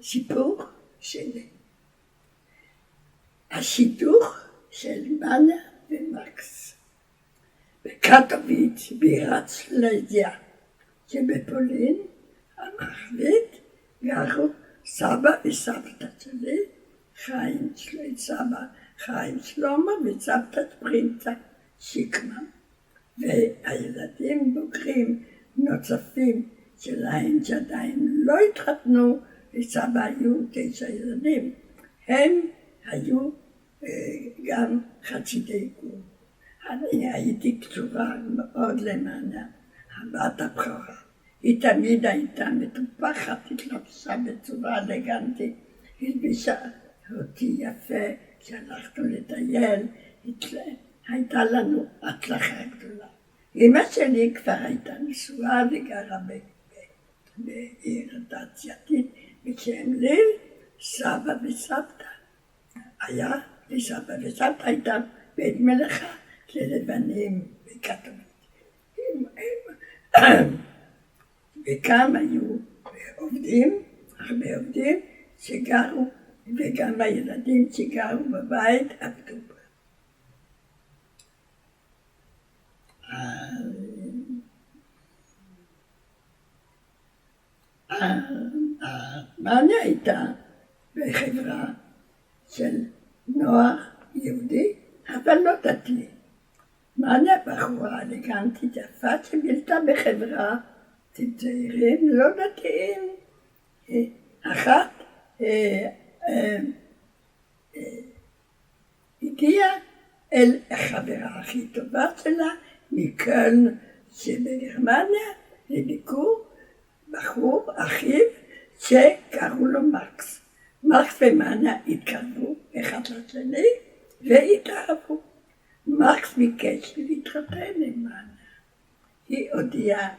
סיפור שני. השידוך של מניה ומקס. בקטוביץ, בירת שלדיה, שבפולין, המערבית, גרו סבא וסבתא שלי, סבא חיים שלמה וסבתא פרינצה שיקמן. והילדים בוגרים נוספים שלהם שעדיין לא התחתנו, לסבא היו 9 ילדים. הם היו גם חסידי גור. אני הייתי קשורה מאוד למענה, הבת הבכורה. היא תמיד הייתה מטופחת, התלבשה בצורה אלגנטית, הלבישה אותי יפה, כשהלכנו לטייל, הייתה לנו הצלחה גדולה. אמא שלי כבר הייתה נשואה וגרה בעיר תעשייתית בשם ליל, סבא וסבתא. היה לי סבא וסבתא הייתה בית מלאכה ללבנים וקתולית. וכאן היו עובדים, הרבה עובדים שגרו, וגם הילדים שגרו בבית עבדו. מניה הייתה בחברה של נוער יהודי, אבל לא דתי. מניה בחורה אלגנטית יפה שבילתה בחברה צעירים לא דתיים. אחת הגיעה אל החברה הכי טובה שלה מקלן שבגרמניה לביקור בחור אחיו שקראו לו מקס. מקס ומניה התקרבו אחד לשני והתאהבו. מקס ביקש להתחתן עם מניה. היא הודיעה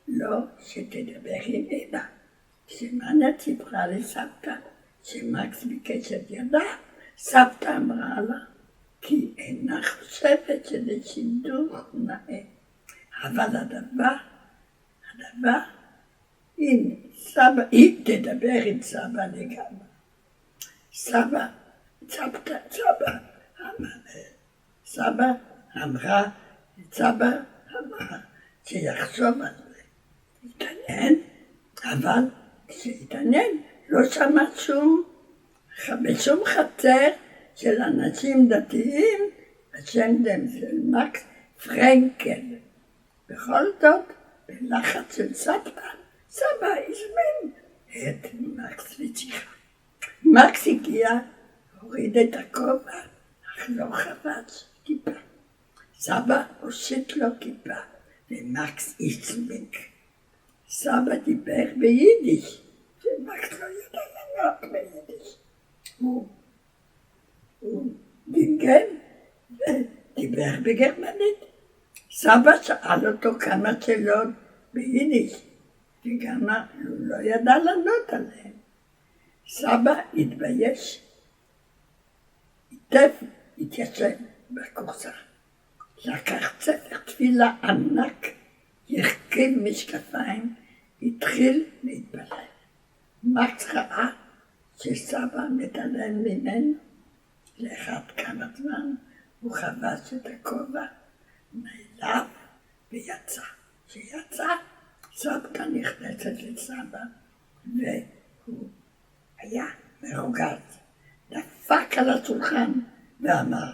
לו שתדבר עם אמא. כשמניה סיפרה לסבתא שמקס ביקש את ידה, סבתא אמרה לה כי אינה חושבת שזה שידוך נאה. אבל הדבר, היא תדבר עם סבא לגמרי. סבא אמרה שיחשוב על זה. התעניין, אבל כשהתעניין לא שמע בשום חצר של אנשים דתיים, השם של מקס פרנקל. בכל זאת, בלחץ של סבא הזמין את מקס לשיחה. מקס הגיע, הוריד את הכובע, אך לא חבש כיפה. סבא הושיט לו כיפה, ומקס הסמיק. סבא דיבר ביידיש, ומקס לא ידע לענות ביידיש. הוא גינגן ודיבר בגרמנית. סבא שאל אותו כמה שאלות ביידיש, וגם הוא לא ידע לענות עליהן. סבא התבייש, התיישב בכורסה, לקח ספר תפילה ענק, ירכב משקפיים, התחיל להתפלל. מקס ראה שסבא מתעלם ממנו, לאחר כמה זמן הוא חבש את הכובע, נעלב ויצא. כשיצא, סבתא נכנסת לסבא, והוא היה מרוגז, דפק על השולחן ואמר,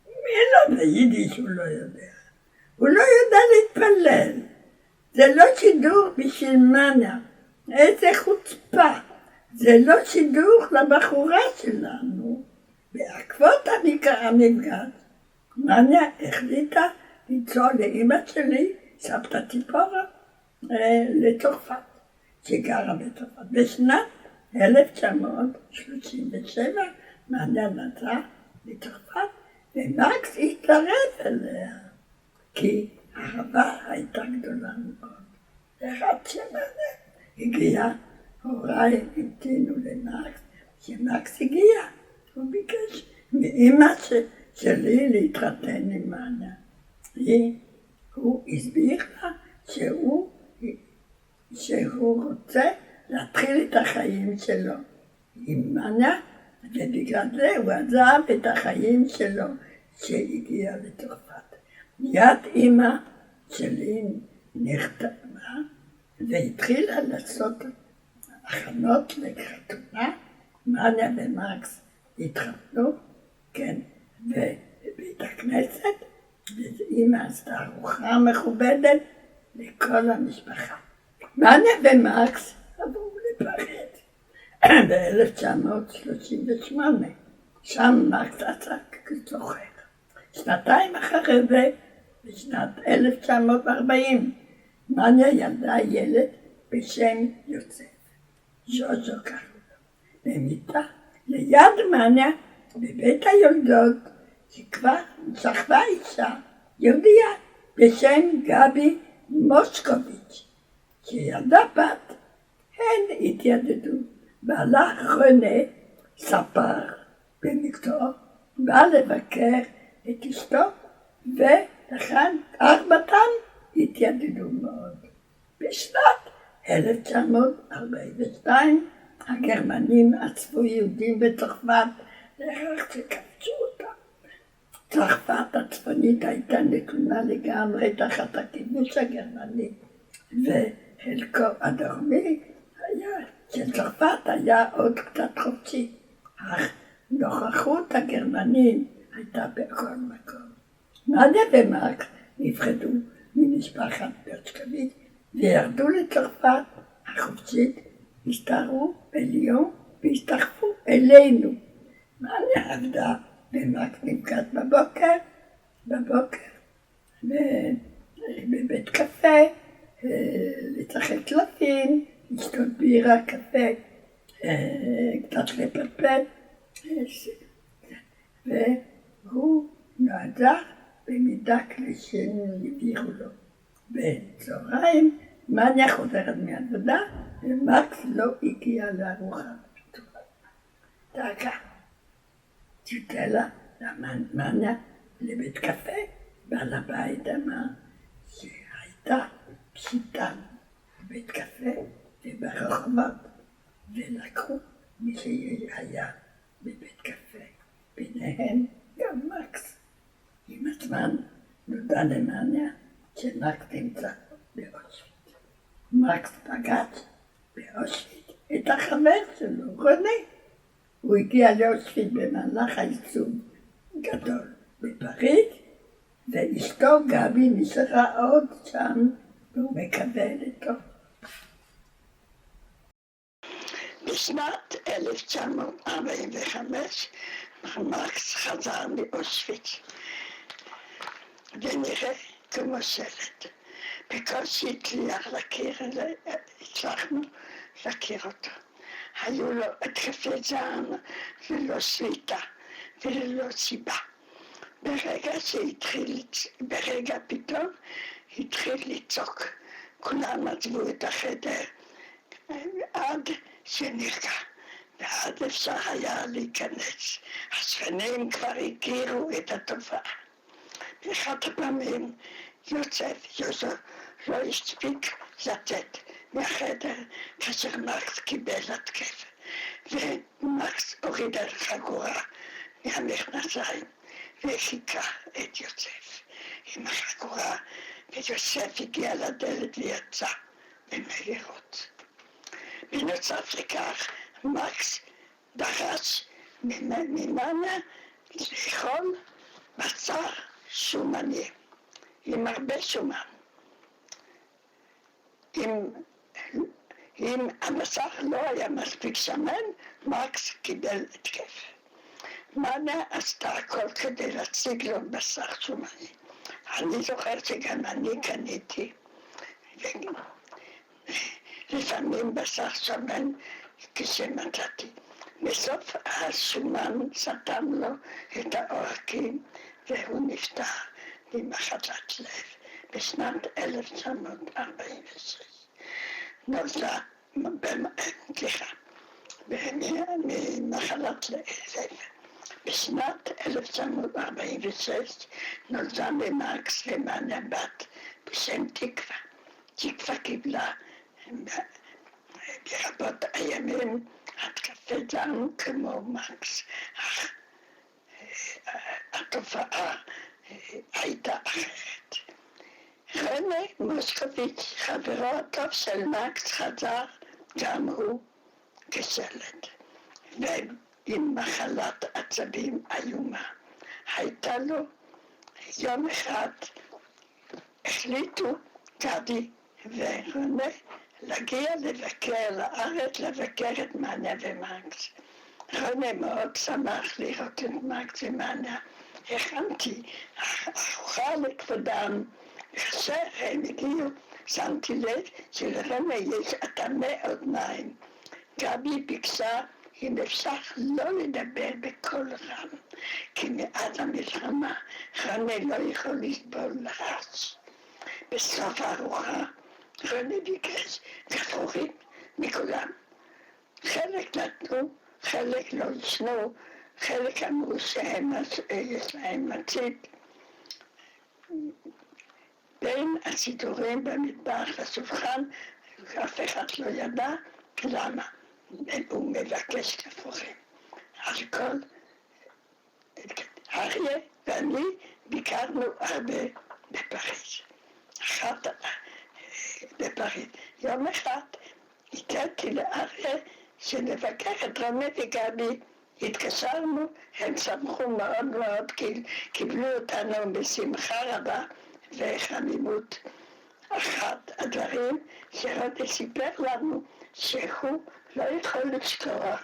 מי לא ביידיש הוא לא יודע? הוא לא יודע להתפלל. זה לא שידור בשביל מניה, איזה חוצפה. זה לא שידור לבחורה שלנו. בעקבות המפגש, מניה החליטה לנסוע לאמא שלי, סבתא ציפורה, לצרפת, שגרה בצרפת. בשנת 1937 מניה נסעה לצרפת, ומקס התקרב אליה, כי האהבה הייתה גדולה מאוד. אחד שמניה הגיע, הוריי המתינו למקס, כשמקס הגיע, הוא ביקש מאמא שלי להתחתן עם מניה. הוא הסביר לה שהוא רוצה להתחיל את החיים שלו עם מניה, ובגלל זה הוא עזב את החיים שלו שהגיע לצרפת. מיד אימא שלי נרתמה והתחילה לעשות הכנות לחתונה. מניה ומקס התחתנו, כן, בבית הכנסת, ואימא עשתה ארוחה מכובדת לכל המשפחה. מניה ומקס עברו לפריז ב-1938, שם מקס עסק כסוחר. שנתיים אחרי זה, בשנת 1940, מניה ילדה ילד בשם יוסף, ז'וז'ו קראו לו. במיטה ליד מניה, בבית היולדות, שכבר שכבה אישה יהודייה בשם גבי מושקוביץ', שילדה בת. הן התיידדו. בעלה רנה, ספר במקצועו, בא לבקר את אשתו, ולכן ארבעתם התיידדו מאוד. בשנת 1942 הגרמנים עצבו יהודים בצרפת לאחר שכבשו אותם. צרפת הצפונית הייתה נתונה לגמרי תחת הכיבוש הגרמני, וחלקו הדרומי של צרפת היה עוד קצת חופשי, אך נוכחות הגרמנים הייתה בכל מקום. מניה ומקס נפחדו ממשפחת ברשקוביץ וירדו לצרפת החופשית, הסתערו בליון והסתחפו אלינו. מניה עבדה ומקס נפגש בבוקר בבית קפה, לשחק קלפים, לשתות בירה, קפה, קצת לפלפל, והוא נעזר במידה קלישין העבירו לו. בצהריים מניה חוזרת מעבודה ומקס לא הגיע לארוחה. דאגה, תיתן לה מניה לבית קפה, בעל הבית אמר שהייתה פשיטה בבית קפה וברחובות, ולקחו מי שהיה בבית קפה, ביניהם גם מקס. עם הזמן נודע למניה שמקס נמצא באושוויץ. מקס פגש באושוויץ את החבר שלו, רנה. הוא הגיע לאושוויץ במהלך הייצוג גדול בפריז, ואשתו גבי נשארה עוד שם, והוא מקבל איתו. בשנת 1945 מקס חזר מאושוויץ, ונראה כמו שלט. בקושי הצלחנו להכיר אותו. היו לו התקפי זעם ללא שליטה וללא סיבה. ברגע פתאום התחיל לצעוק. כולם עזבו את החדר עד שנרגע, ועד אפשר היה להיכנס. השכנים כבר הכירו את התופעה. באחת הפעמים יוז'ו לא הספיק לצאת מהחדר כאשר מקס קיבל התקף, ומקס הוריד את החגורה מהמכנסיים וחיכה את יוסף עם החגורה, ויוסף הגיע לדלת ויצא במהירות. בנוסף לכך, מקס דרש ממנה לאכול בשר שומני, עם הרבה שומן. אם הבשר לא היה מספיק שמן, מקס קיבל התקף. מניה עשתה הכל כדי להציג לו בשר שומני. אני זוכרת שגם אני קניתי, לפעמים בשר שומן כשמצאתי. בסוף השומן סתם לו את העורקים והוא נפטר ממחלת לב. בשנת 1946 נולדה ממחלת לב. בשנת 1946 נולדה למקס ומניה בת בשם תקווה. תקווה קיבלה ברבות הימים התקפה. וגם כמו מקס, התופעה הייתה אחרת. רנה מוסקוביץ', חברו הטוב של מקס, חזר גם הוא כשלד, ועם מחלת עצבים איומה. הייתה לו יום אחד, החליטו גדי ורונה להגיע לבקר לארץ, לבקר את מניה ומקס. רונה מאוד שמח לראות את מקס ומניה. הכנתי ארוחה לכבודם. כאשר הם הגיעו, שמתי לב שלרונה יש אטמי אוזניים. גבי ביקשה אם אפשר לא לדבר בקול רם, כי מאז המלחמה רונה לא יכול לסבול רעש. בסוף הארוחה רונה ביקש גפרורים מכולם. חלק נתנו, חלק לא ישנו, חלק אמרו שיש להם מצית. בין הסידורים במטבח לשולחן, אף אחד לא ידע למה הוא מבקש גפרורים. על כל, אריה ואני ביקרנו הרבה בפריז. בפריז. יום אחד הגעתי לאריה שנבקר את רונה וגבי. התקשרנו, הם שמחו מאוד מאוד, קיבלו אותנו בשמחה רבה וחמימות. אחד הדברים שרונה סיפר לנו שהוא לא יכול לשכוח.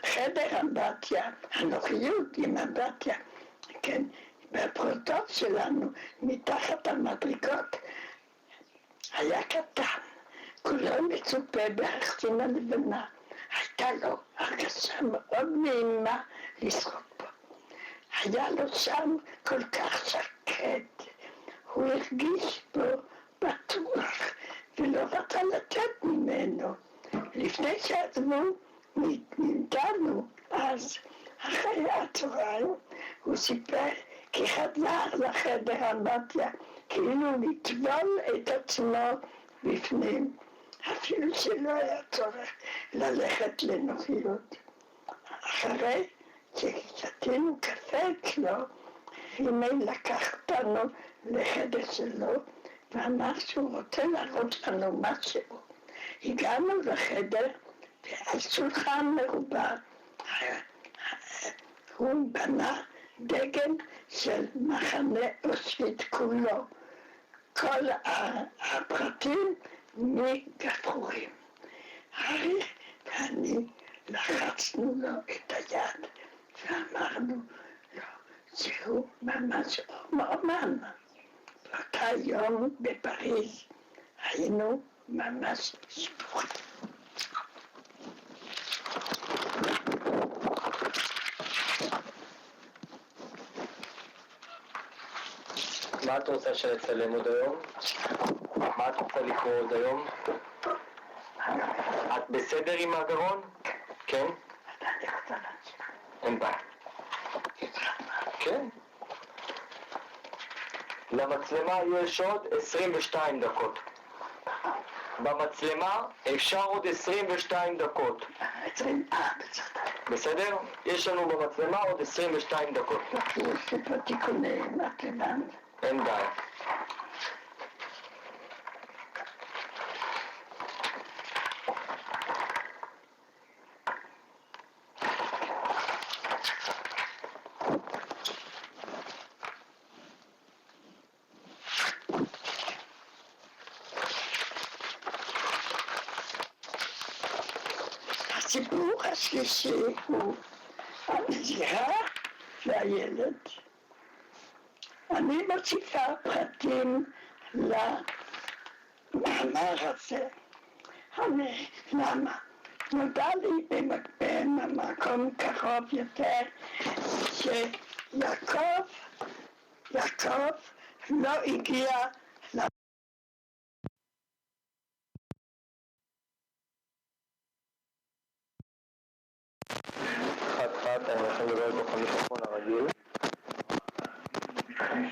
חדר אמבטיה, הנוחיות עם אמבטיה, כן, בפרוטות שלנו, מתחת המדרגות, היה קטן, כולו מצופה בהחצין הלבנה. הייתה לו הרגשה מאוד נעימה לשחות בו. היה לו שם כל כך שקט, הוא הרגיש בו בטוח ולא רצה לצאת ממנו. לפני שעזבו מאיתנו, אז אחרי הצהריים, הוא סיפר כי חזר לחדר אמבטיה, כאילו לטבול את עצמו בפנים, אפילו שלא היה צורך ללכת לנוחיות. אחרי ששתינו קפה אצלו, הנה לקח אותנו לחדר שלו, ואמר שהוא רוצה להראות לנו משהו. הגענו לחדר, ועל שולחן מרובע, הוא בנה דגל של מחנה אושוויץ כולו. כל הפרטים מגפרורים. אריה ואני לחצנו לו את היד ואמרנו לו שהוא ממש אומן. באותה יום בפריז היינו ממש שבורים. מה את רוצה שנצלם עוד היום? מה את רוצה לקרוא עוד היום? את בסדר עם הגרון? כן? אין בעיה. כן? למצלמה יש עוד 22 דקות. במצלמה אפשר עוד 22 דקות. בסדר? יש לנו במצלמה עוד 22 דקות. יש פה תיקוני מצלמה. אין בעיה. הסיפור השלישי הוא הנזירה והילד. אני מוסיפה פרטים למאמר הזה. למה? נודע לי במקום קרוב יותר שיעקב לא הגיע חד, אני יכול לדבר בתוך המיקרופון הרגיל.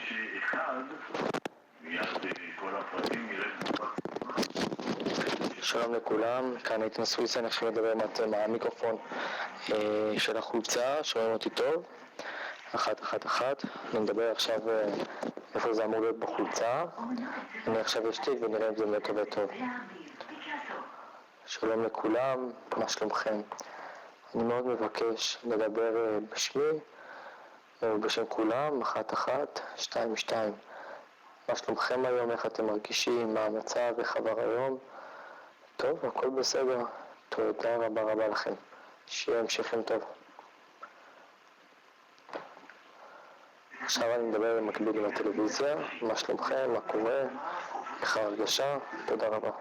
שאחד, מיד כל הפרטים ירד שלום לכולם, כאן איתן סוויסה, אני עכשיו מדבר מהמיקרופון של החולצה, שומעים אותי טוב? 111, אני מדבר עכשיו איפה זה אמור להיות בחולצה, אני עכשיו אשתיק ונראה אם זה באמת עובד טוב. שלום לכולם, מה שלומכם? אני מאוד מבקש לדבר בשמי ובשם כולם, 112. מה שלומכם היום, איך אתם מרגישים, מה המצב, איך עבר היום? טוב, הכל בסדר, תודה רבה לכם, שיהיה המשך יום טוב. עכשיו אני מדבר במקביל עם הטלוויזיה, מה שלומכם, מה קורה, איך ההרגשה, תודה רבה.